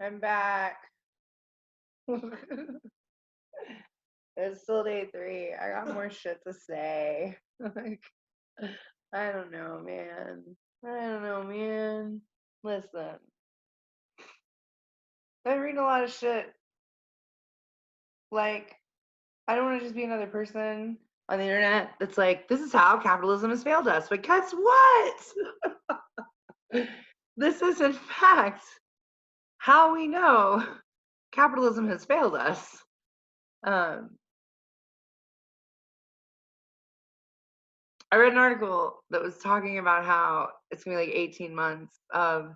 I'm back. It's still day 3. I got more shit to say. Like, I don't know, man. I don't know, man. Listen, I'm reading a lot of shit. Like, I don't want to just be another person on the internet that's like, this is how capitalism has failed us. But guess what? This is, in fact, how we know capitalism has failed us. Um, I read an article that was talking about how it's gonna be like 18 months of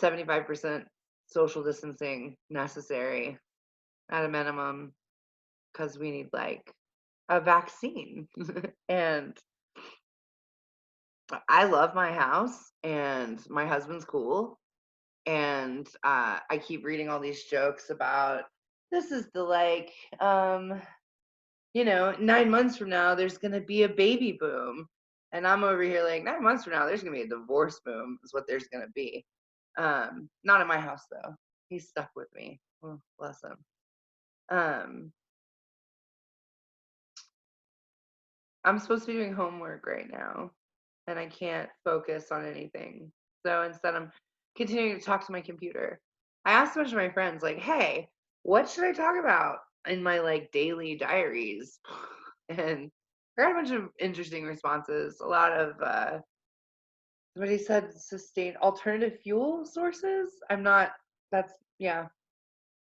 75% social distancing necessary at a minimum because we need like a vaccine. And I love my house and my husband's cool. And I keep reading all these jokes about this is the like, 9 months from now, there's going to be a baby boom. And I'm over here like 9 months from now, there's going to be a divorce boom, is what there's going to be. Not at my house, though. He's stuck with me. Oh, bless him. Um, I'm supposed to be doing homework right now, and I can't focus on anything. So instead, I'm continuing to talk to my computer. I asked a bunch of my friends, like, hey, what should I talk about in my like daily diaries? And I got a bunch of interesting responses. A lot of somebody said sustain alternative fuel sources. I'm not. That's yeah.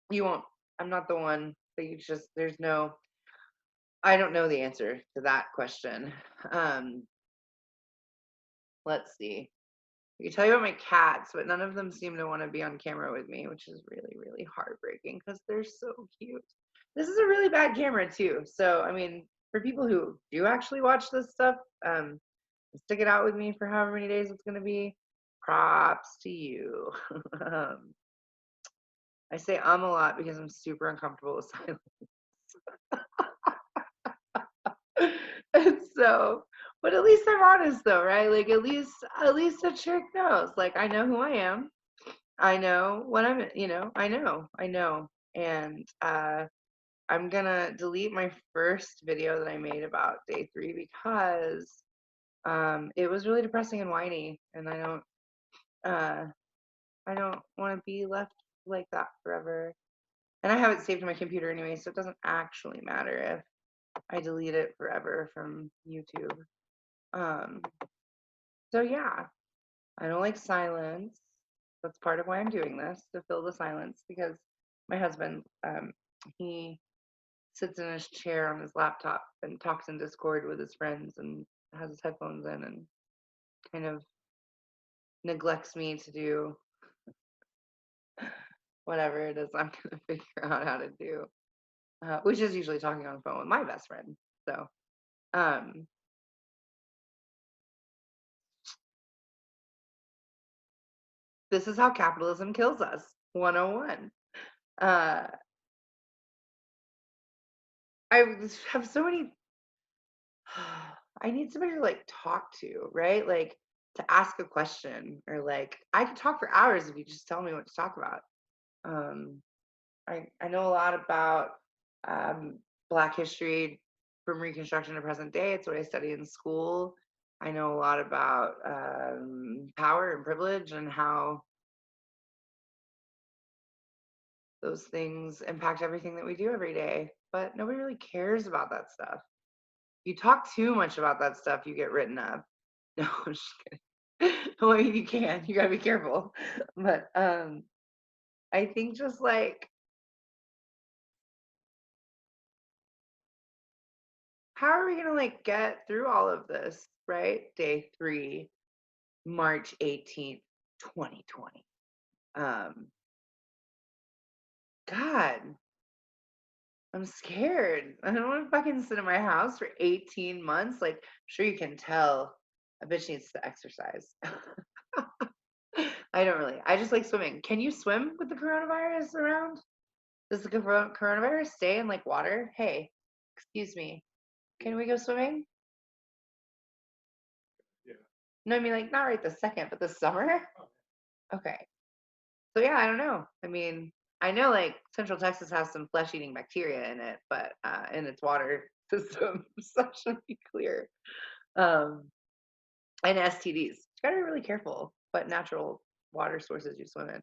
You won't. I'm not the one. But you just there's no. I don't know the answer to that question. Um, let's see. I can tell you about my cats, but none of them seem to want to be on camera with me, which is really, really heartbreaking because they're so cute. This is a really bad camera too. So, I mean, for people who do actually watch this stuff, um, stick it out with me for however many days it's going to be. Props to you. um, I say a lot because I'm super uncomfortable with silence. And so, but at least I'm honest though, right? Like at least a chick knows. Like I know who I am. I know what I know. And I'm gonna delete my first video that I made about day 3 because it was really depressing and whiny, and uh I don't want to be left like that forever. And I have it saved to my computer anyway, so it doesn't actually matter if I delete it forever from YouTube. Um, so yeah, I don't like silence. That's part of why I'm doing this, to fill the silence, because my husband, he sits in his chair on his laptop and talks in Discord with his friends and has his headphones in and kind of neglects me to do whatever it is I'm going to figure out how to do, which is usually talking on the phone with my best friend. So, um, this is how capitalism kills us 101. Uh, I have so many I need somebody to like talk to, right? Like to ask a question or like I could talk for hours if you just tell me what to talk about. Um, I know a lot about um, Black history from Reconstruction to present day. It's what I study in school. I know a lot about power and privilege and how those things impact everything that we do every day. But nobody really cares about that stuff. You talk too much about that stuff, you get written up. No, I'm just kidding. Well, I mean, you can. You gotta be careful. But I think just like, how are we gonna like get through all of this, right? Day 3, March 18th, 2020. Um, God, I'm scared. I don't want to fucking sit in my house for 18 months. Like, sure you can tell a bitch needs to exercise. I don't really. I just like swimming. Can you swim with the coronavirus around? Does the coronavirus stay in like water? Hey, excuse me. Can we go swimming? Yeah. No, I mean like not right this second, but this summer. Okay. So yeah, I don't know. I mean, I know like Central Texas has some flesh-eating bacteria in it, but in its water system, so that should be clear. Um, and STDs. You gotta be really careful what natural water sources you swim in.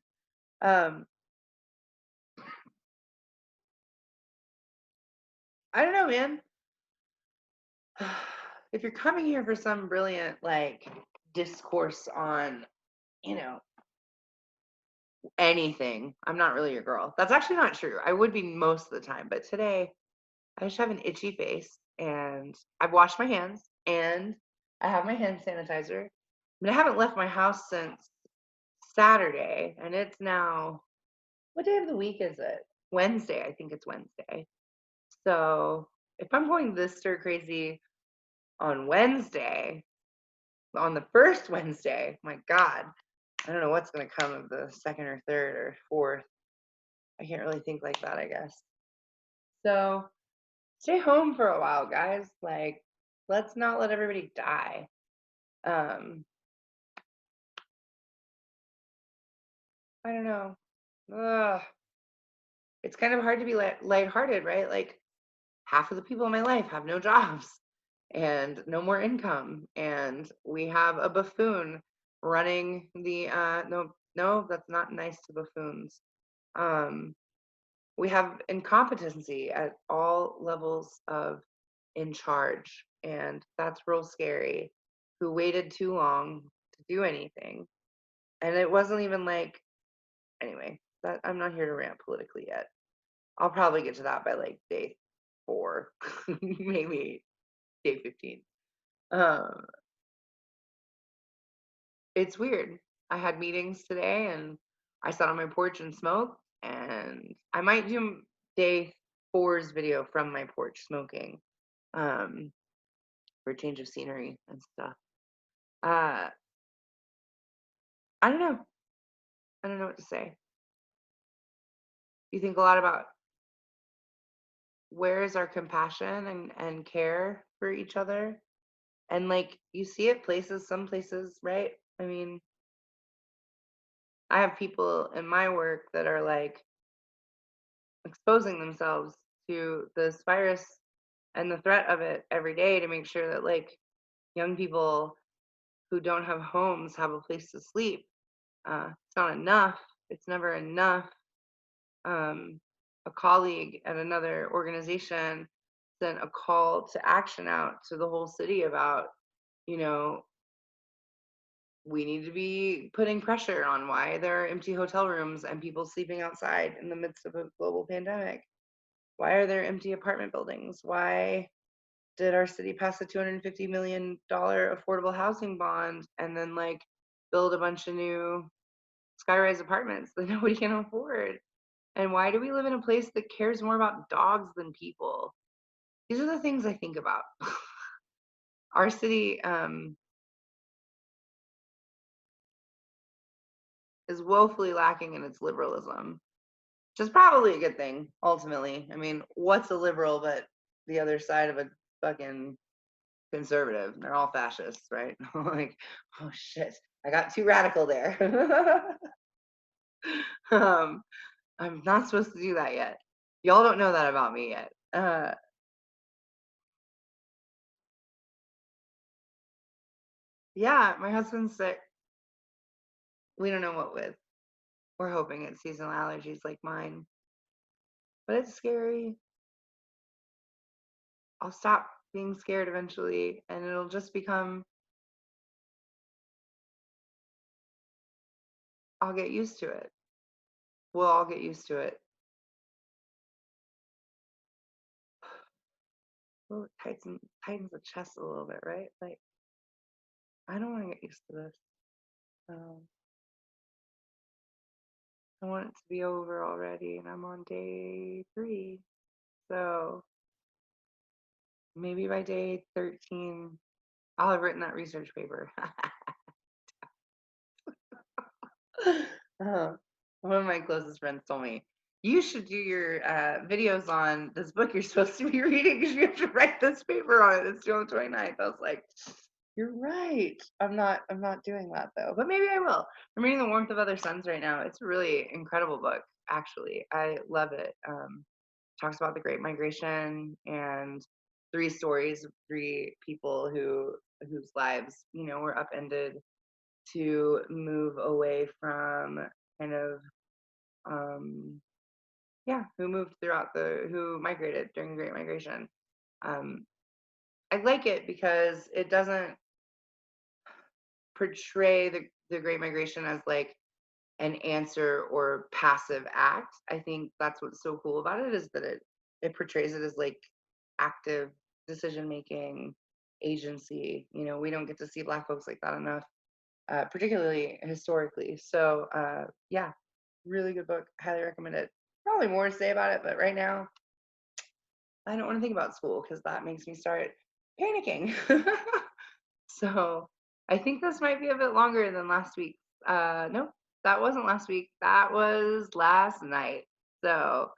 Um, I don't know, man. If you're coming here for some brilliant like discourse on, you know, anything, I'm not really your girl. That's actually not true. I would be most of the time, but today I just have an itchy face and I've washed my hands and I have my hand sanitizer. I mean, I haven't left my house since Saturday and it's now, what day of the week is it? Wednesday. I think it's Wednesday. So if I'm going this stir crazy on Wednesday, on the first Wednesday, my God, I don't know what's going to come of the second or third or fourth. I can't really think like that, I guess. So stay home for a while, guys. Like, let's not let everybody die. Um, I don't know. Ugh. It's kind of hard to be lighthearted, right? Like, half of the people in my life have no jobs and no more income, and we have a buffoon running the no, that's not nice to buffoons. Um, we have incompetency at all levels of in charge, and that's real scary. Who waited too long to do anything, and it wasn't even like anyway. That I'm not here to rant politically yet. I'll probably get to that by like day 4, maybe day 15. Um, it's weird. I had meetings today, and I sat on my porch and smoked, and I might do day four's video from my porch smoking. Um, for a change of scenery and stuff. Uh, I don't know. I don't know what to say. You think a lot about where is our compassion and care for each other, and like you see it places, some places, right? I mean, I have people in my work that are like exposing themselves to this virus and the threat of it every day to make sure that like young people who don't have homes have a place to sleep. It's not enough. It's never enough. A colleague at another organization sent a call to action out to the whole city about, you know, we need to be putting pressure on why there are empty hotel rooms and people sleeping outside in the midst of a global pandemic. Why are there empty apartment buildings? Why did our city pass a $250 million affordable housing bond and then like build a bunch of new skyrise apartments that nobody can afford? And why do we live in a place that cares more about dogs than people? These are the things I think about. Our city is woefully lacking in its liberalism, which is probably a good thing, ultimately. I mean, what's a liberal but the other side of a fucking conservative? They're all fascists, right? Like, oh shit, I got too radical there. um, I'm not supposed to do that yet. Y'all don't know that about me yet. Yeah, my husband's sick. We don't know what with. We're hoping it's seasonal allergies like mine, but it's scary. I'll stop being scared eventually, and it'll just become, I'll get used to it. We'll all get used to it. Oh, it tightens the chest a little bit, right? Like, I don't want to get used to this. Um, I want it to be over already, and I'm on day 3. So maybe by day 13, I'll have written that research paper. One of my closest friends told me, you should do your videos on this book you're supposed to be reading because you have to write this paper on it. It's June 29th. I was like, You're right. I'm not doing that though. But maybe I will. I'm reading The Warmth of Other Suns right now. It's a really incredible book, actually. I love it. Talks about the Great Migration and three stories of three people whose lives, were upended to move away from kind of yeah, who migrated during the Great Migration. Um, I like it because it doesn't portray the Great Migration as like an answer or passive act. I think that's what's so cool about it is that it portrays it as like active decision making, agency. We don't get to see Black folks like that enough, particularly historically. So yeah, really good book. Highly recommend it. Probably more to say about it, but right now I don't want to think about school because that makes me start panicking. So I think this might be a bit longer than last week. Nope, that wasn't last week. That was last night. So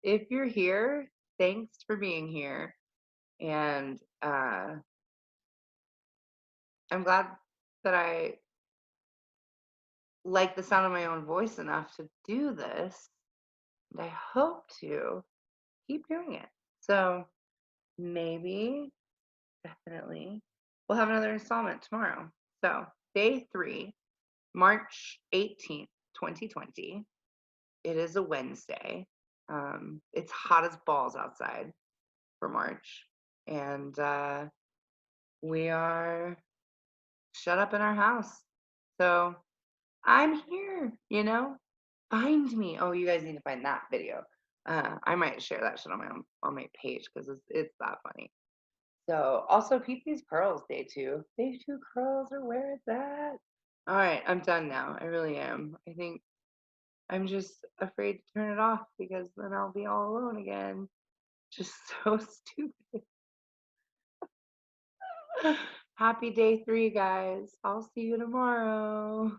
if you're here, thanks for being here. And I'm glad that I like the sound of my own voice enough to do this. And I hope to keep doing it. So maybe, definitely, we'll have another installment tomorrow. So day 3, March 18th, 2020. It is a Wednesday. It's hot as balls outside for March. And we are shut up in our house. So I'm here. Find me. Oh, you guys need to find that video. I might share that shit on my page because it's that funny. So also peep these curls, day 2. Day 2 curls are where it's at. All right, I'm done now. I really am. I think I'm just afraid to turn it off because then I'll be all alone again. Just so stupid. Happy day 3, guys. I'll see you tomorrow.